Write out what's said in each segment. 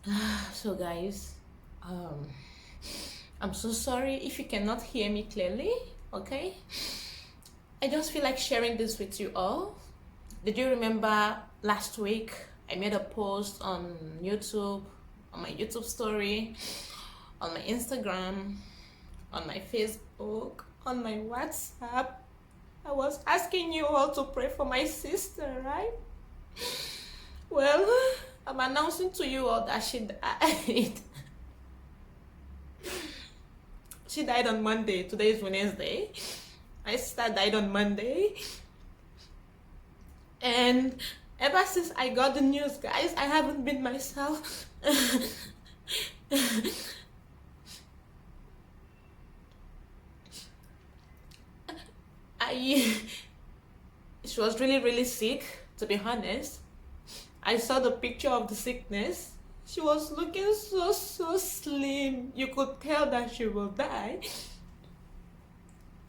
So guys, um, I'm so sorry if you cannot hear me clearly, okay? I just feel like sharing this with you all. Did you remember last week I made a post on YouTube, on my YouTube story, on my Instagram, on my Facebook, on my WhatsApp? I was asking you all to pray for my sister, right? Well, I'm announcing to you all that she died. She died on Monday. Today is Wednesday. My sister died on Monday. And ever since I got the news, guys, I haven't been myself. She was really, really sick, to be honest. I saw the picture of the sickness. She was looking so slim. You could tell that she will die.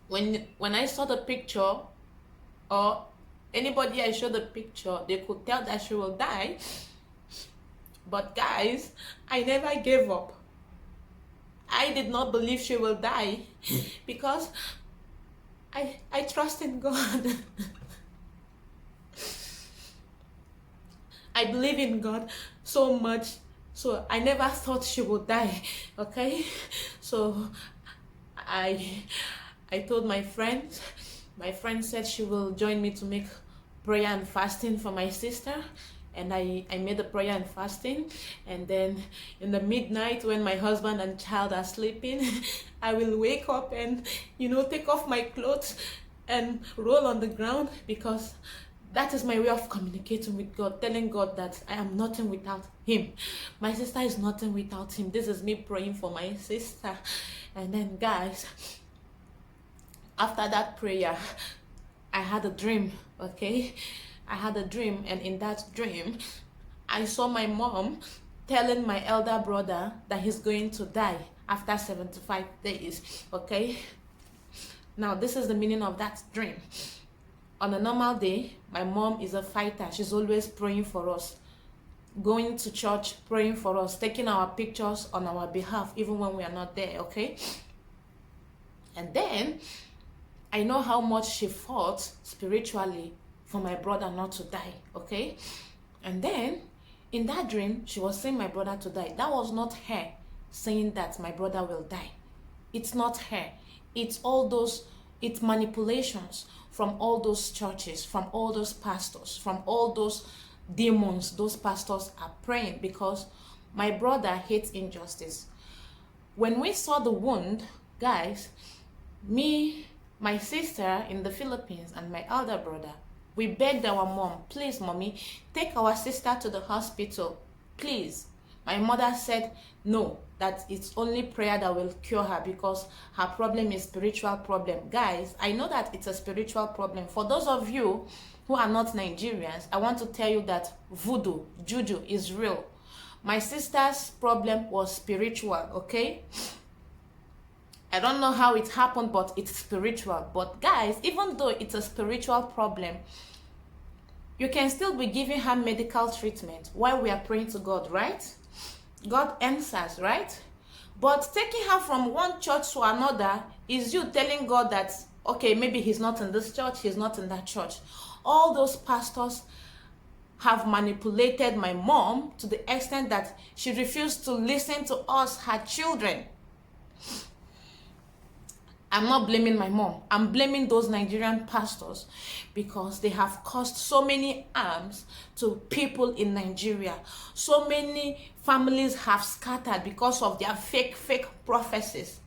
When I saw the picture, or anybody I showed the picture, they could tell that she will die. But guys, I never gave up. I did not believe she will die because I trust in God. I believe in God so much, so I never thought she would die. Okay, so I told my friend. My friend said she will join me to make prayer and fasting for my sister, and I made the prayer and fasting. And then in the midnight, when my husband and child are sleeping, I will wake up and take off my clothes and roll on the ground, because that is my way of communicating with God, telling God that I am nothing without him. My sister is nothing without him. This is me praying for my sister. And then guys, after that prayer, I had a dream. Okay, I had a dream, and in that dream I saw my mom telling my elder brother that he's going to die after 75 days. Okay, now this is the meaning of that dream. On a normal day, my mom is a fighter. She's always praying for us, going to church, praying for us, taking our pictures on our behalf even when we are not there. Okay, and then I know how much she fought spiritually for my brother not to die. Okay, and then in that dream, she was saying my brother to die. That was not her saying that my brother will die. It's not her. It's all those, it's manipulations from all those churches, from all those pastors, from all those demons. Those pastors are praying because my brother hates injustice. When we saw the wound, guys, me, my sister in the Philippines, and my elder brother, we begged our mom, please mommy, take our sister to the hospital, please. My mother said no, that it's only prayer that will cure her, because her problem is spiritual problem. Guys, I know that it's a spiritual problem. For those of you who are not Nigerians, I want to tell you that voodoo, juju is real. My sister's problem was spiritual. Okay, I don't know how it happened, but it's spiritual. But guys, even though it's a spiritual problem, you can still be giving her medical treatment while we are praying to God, right? God answers, right? But taking her from one church to another is you telling God that, okay, maybe he's not in this church, he's not in that church. All those pastors have manipulated my mom to the extent that she refused to listen to us, her children. I'm not blaming my mom. I'm blaming those Nigerian pastors, because they have caused so many harms to people in Nigeria. So many families have scattered because of their fake prophecies.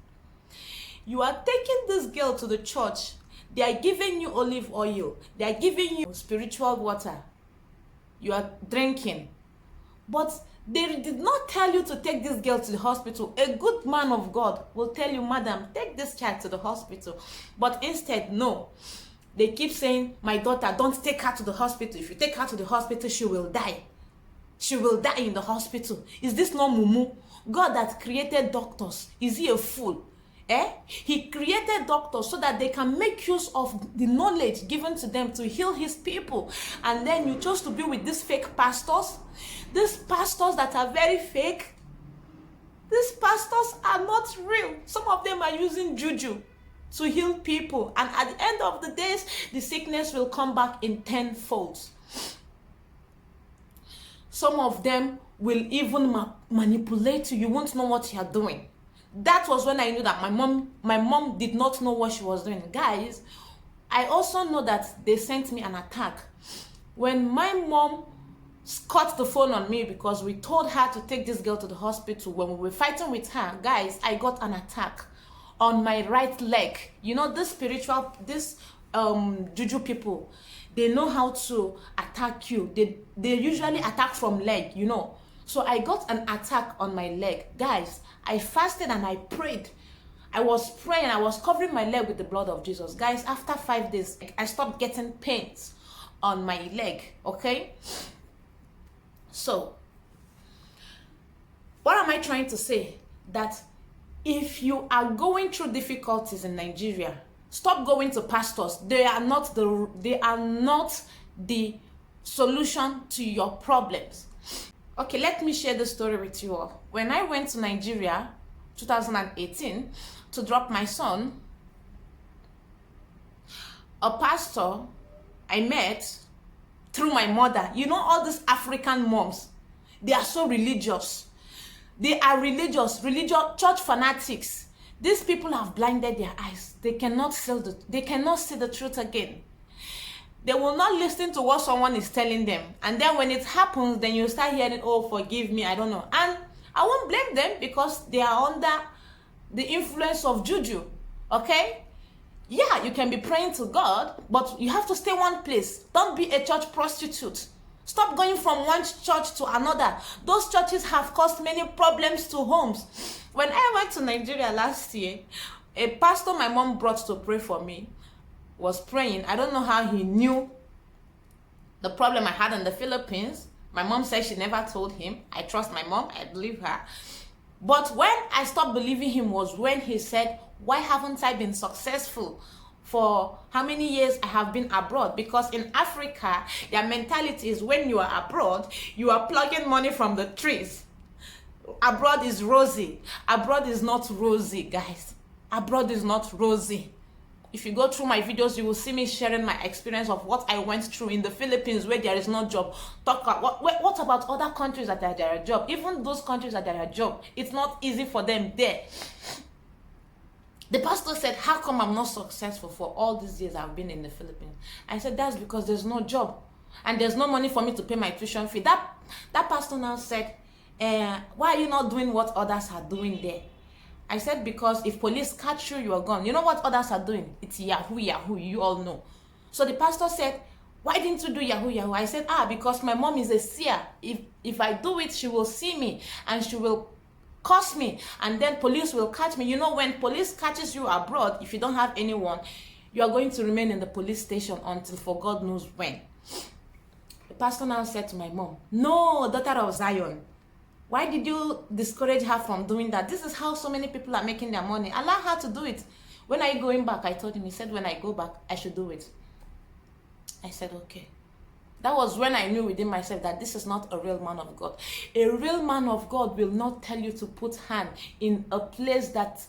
You are taking this girl to the church. They are giving you olive oil. They are giving you spiritual water. You are drinking. But they did not tell you to take this girl to the hospital. A good man of God will tell you, madam, take this child to the hospital. But instead, no. They keep saying, my daughter, don't take her to the hospital. If you take her to the hospital, she will die. She will die in the hospital. Is this not mumu? God that created doctors, is he a fool? He created doctors so that they can make use of the knowledge given to them to heal his people. And then you chose to be with these fake pastors, these pastors that are very fake. These pastors are not real. Some of them are using juju to heal people, and at the end of the days, the sickness will come back in tenfold. Some of them will even manipulate you. You won't know what you are doing. That was when I knew that my mom did not know what she was doing. Guys, I also know that they sent me an attack. When my mom cut the phone on me because we told her to take this girl to the hospital, when we were fighting with her, guys, I got an attack on my right leg. You know, this juju people, they know how to attack you. They usually attack from leg, you know. So I got an attack on my leg. Guys, I fasted and I prayed. I was praying, I was covering my leg with the blood of Jesus. Guys, after 5 days, I stopped getting pains on my leg, okay? So, what am I trying to say? That if you are going through difficulties in Nigeria, stop going to pastors. They are not the solution to your problems. Okay, let me share the story with you all. When I went to Nigeria, 2018, to drop my son, a pastor I met through my mother. You know, all these African moms, they are so religious. They are religious, church fanatics. These people have blinded their eyes. They cannot see the truth again. They will not listen to what someone is telling them. And then when it happens, then you start hearing, oh, forgive me, I don't know. And I won't blame them because they are under the influence of juju, okay? Yeah, you can be praying to God, but you have to stay one place. Don't be a church prostitute. Stop going from one church to another. Those churches have caused many problems to homes. When I went to Nigeria last year, a pastor my mom brought to pray for me was praying. I don't know how he knew the problem I had in the Philippines. My mom said she never told him. I trust my mom. I believe her. But when I stopped believing him was when he said, why haven't I been successful for how many years I have been abroad? Because in Africa, their mentality is when you are abroad, you are plugging money from the trees. Abroad is rosy. Abroad is not rosy, guys. Abroad is not rosy. If you go through my videos, you will see me sharing my experience of what I went through in the Philippines where there is no job. What about other countries that there are job? Even those countries that there are job, it's not easy for them there. The pastor said, how come I'm not successful for all these years I've been in the Philippines? I said, that's because there's no job and there's no money for me to pay my tuition fee. That pastor now said, why are you not doing what others are doing there? I said, because if police catch you, you are gone. You know what others are doing? It's Yahoo, you all know. So the pastor said, why didn't you do Yahoo? I said, because my mom is a seer. If I do it, she will see me and she will curse me. And then police will catch me. You know, when police catches you abroad, if you don't have anyone, you are going to remain in the police station until for God knows when. The pastor now said to my mom, no, daughter of Zion, why did you discourage her from doing that? This is how so many people are making their money. Allow her to do it. When are you going back? I told him. He said, when I go back, I should do it. I said, okay. That was when I knew within myself that this is not a real man of God. A real man of God will not tell you to put hand in a place that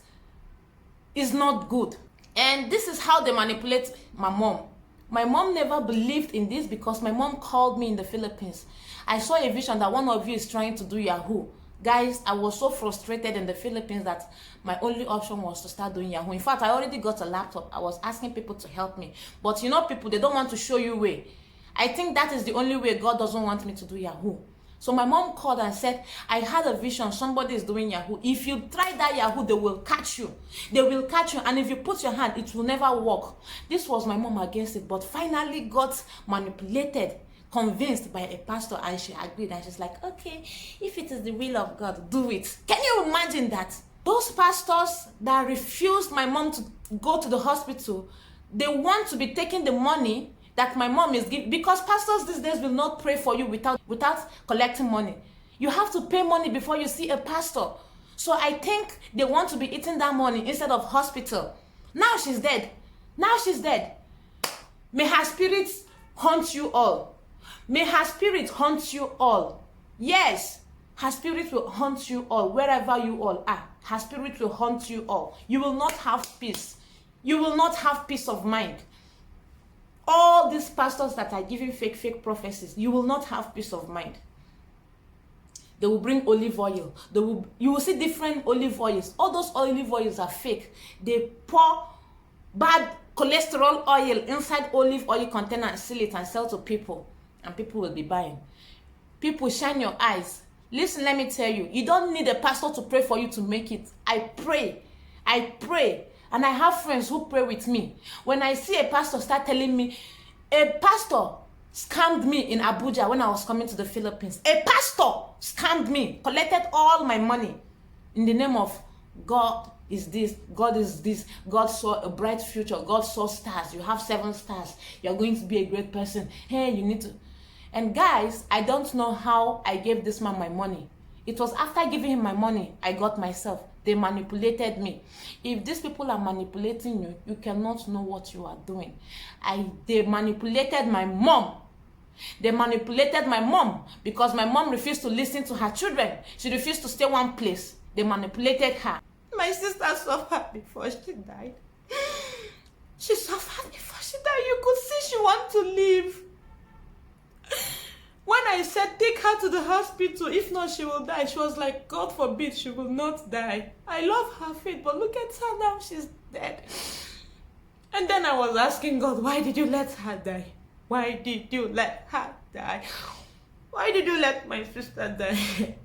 is not good. And this is how they manipulate my mom. My mom never believed in this because my mom called me in the Philippines. I saw a vision that one of you is trying to do Yahoo. Guys, I was so frustrated in the Philippines that my only option was to start doing Yahoo. In fact, I already got a laptop. I was asking people to help me. But you know, people, they don't want to show you way. I think that is the only way. God doesn't want me to do Yahoo. So my mom called and said, I had a vision, somebody is doing Yahoo. If you try that Yahoo, they will catch you. They will catch you, and if you put your hand, it will never work. This was my mom against it, but finally got manipulated, convinced by a pastor, and she agreed, and she's like, okay, if it is the will of God, do it. Can you imagine that? Those pastors that refused my mom to go to the hospital, they want to be taking the money that my mom is giving, because pastors these days will not pray for you without collecting money. You have to pay money before you see a pastor. So I think they want to be eating that money instead of hospital. Now she's dead. Now she's dead. May her spirit haunt you all. May her spirit haunt you all. Yes, her spirit will haunt you all, wherever you all are. Her spirit will haunt you all. You will not have peace. You will not have peace of mind. All these pastors that are giving fake prophecies, you will not have peace of mind. They will bring olive oil. You will see different olive oils. All those olive oils are fake. They pour bad cholesterol oil inside olive oil container and seal it and sell to people. And people will be buying. People, shine your eyes. Listen, let me tell you. You don't need a pastor to pray for you to make it. I pray. And I have friends who pray with me. When I see a pastor start telling me, a pastor scammed me in Abuja when I was coming to the Philippines. A pastor scammed me, collected all my money in the name of God is this, God is this, God saw a bright future, God saw stars, you have 7 stars, you're going to be a great person. Hey, you need to. And guys, I don't know how I gave this man my money. It was after giving him my money, I got myself. They manipulated me. If these people are manipulating you, you cannot know what you are doing. They manipulated my mom. They manipulated my mom because my mom refused to listen to her children. She refused to stay one place. They manipulated her. My sister suffered before she died. She suffered before she died. You could see she wanted to leave. When I said, take her to the hospital, if not she will die, she was like, God forbid, she will not die. I love her faith, but look at her now, she's dead. And then I was asking God, why did you let her die? Why did you let her die? Why did you let my sister die?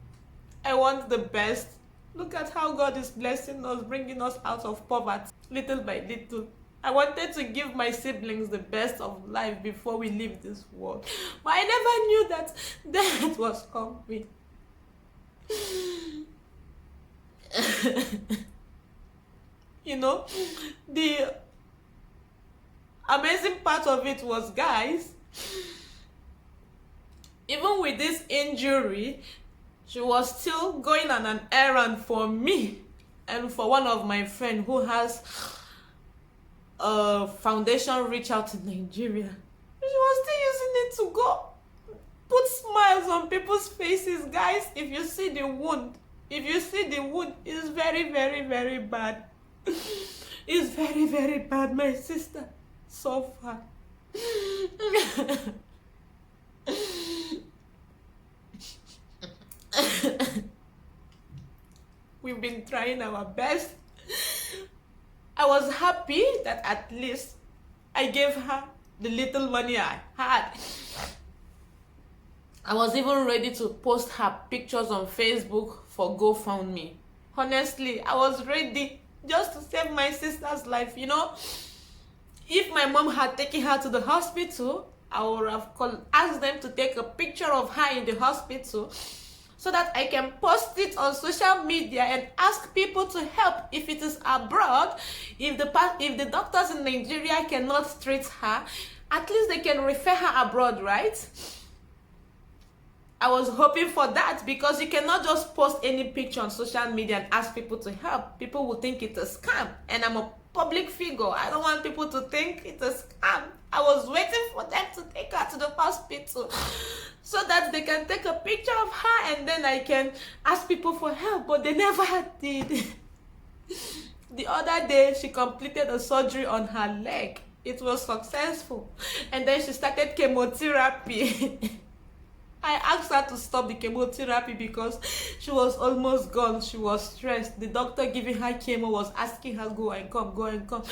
I want the best. Look at how God is blessing us, bringing us out of poverty, little by little. I wanted to give my siblings the best of life before we leave this world. But I never knew that death was coming. You know, the amazing part of it was, guys, even with this injury, she was still going on an errand for me and for one of my friends who has a foundation reach out in Nigeria. She was still using it to go put smiles on people's faces. Guys, if you see the wound, it's very, very, very bad. It's very, very bad. My sister suffered. We've been trying our best. I was happy that at least I gave her the little money I had. I was even ready to post her pictures on Facebook for GoFundMe. Honestly, I was ready just to save my sister's life, you know. If my mom had taken her to the hospital, I would have asked them to take a picture of her in the hospital so that I can post it on social media and ask people to help if it is abroad. If the doctors in Nigeria cannot treat her, at least they can refer her abroad, right? I was hoping for that because you cannot just post any picture on social media and ask people to help. People will think it's a scam, and I'm a public figure. I don't want people to think it's a scam. I was waiting for them to take her to the hospital so that they can take a picture of her and then I can ask people for help, but they never did. The other day, she completed a surgery on her leg. It was successful. And then she started chemotherapy. I asked her to stop the chemotherapy because she was almost gone. She was stressed. The doctor giving her chemo was asking her, go and come, go and come.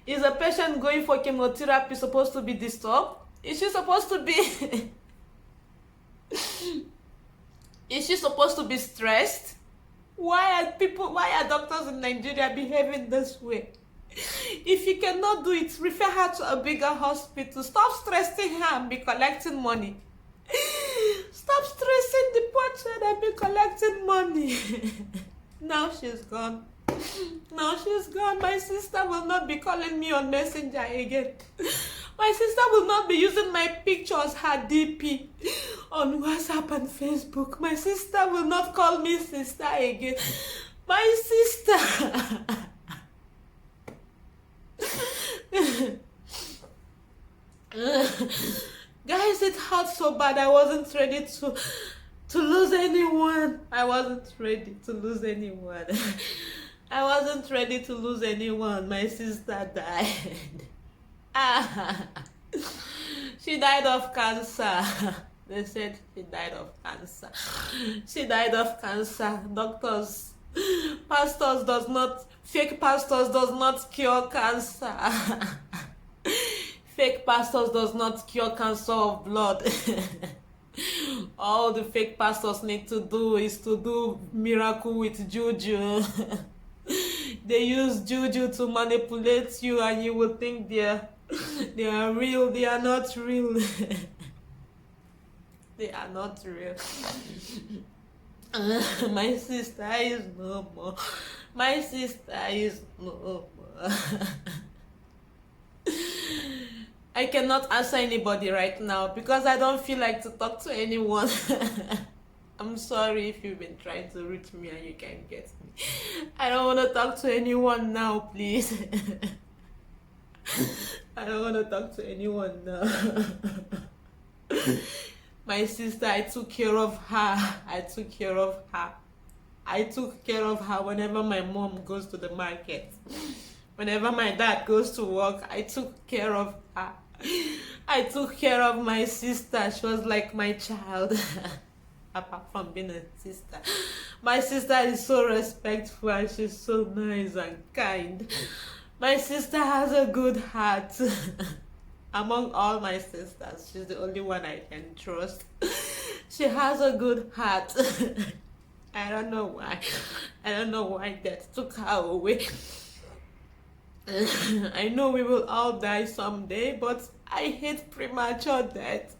Is a patient going for chemotherapy supposed to be disturbed? Is she supposed to be... Is she supposed to be stressed? Why are doctors in Nigeria behaving this way? If you cannot do it, refer her to a bigger hospital. Stop stressing her and be collecting money. Stop stressing the poor child and be collecting money. Now she's gone. Now she's gone. My sister will not be calling me on Messenger again. My sister will not be using my pictures, her DP, on WhatsApp and Facebook. My sister will not call me sister again. My sister. Guys, it hurt so bad. I wasn't ready to lose anyone. I wasn't ready to lose anyone. I wasn't ready to lose anyone. My sister died. She died of cancer. They said she died of cancer. She died of cancer. Doctors, fake pastors does not cure cancer. Fake pastors does not cure cancer of blood. All the fake pastors need to do is to do miracle with juju. They use juju to manipulate you, and you will think they are real. They are not real. They are not real. My sister is no more. My sister is no more. I cannot answer anybody right now because I don't feel like to talk to anyone. I'm sorry if you've been trying to reach me and you can't get me. I don't want to talk to anyone now, please. I don't want to talk to anyone now. My sister, I took care of her. I took care of her whenever my mom goes to the market. Whenever my dad goes to work, I took care of her. I took care of my sister. She was like my child. Apart from being a sister. My sister is so respectful and she's so nice and kind. My sister has a good heart. Among all my sisters, she's the only one I can trust. She has a good heart. I don't know why. I don't know why death took her away. I know we will all die someday, but I hate premature death.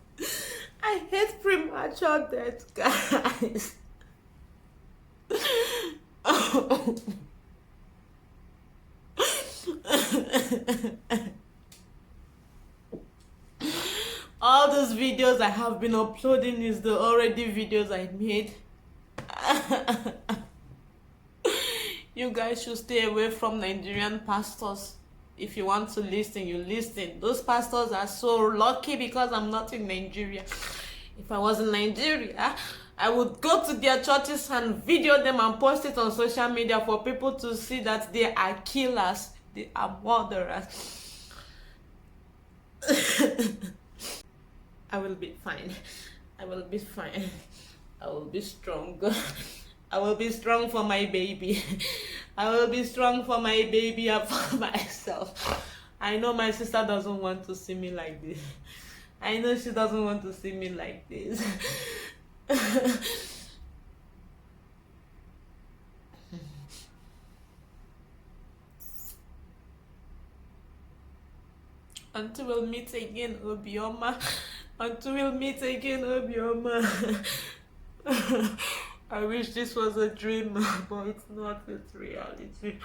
I hate premature death, guys. Oh. All those videos I have been uploading is the already videos I made. You guys should stay away from Nigerian pastors. If you want to listen, you listen. Those pastors are so lucky because I'm not in Nigeria. If I was in Nigeria, I would go to their churches and video them and post it on social media for people to see that they are killers. They are murderers. I will be fine. I will be fine. I will be strong. I will be strong for my baby. I will be strong for my baby and for myself. I know my sister doesn't want to see me like this. I know she doesn't want to see me like this. Until we'll meet again, Obioma. Until we'll meet again, Obioma. I wish this was a dream, but it's not, it's reality.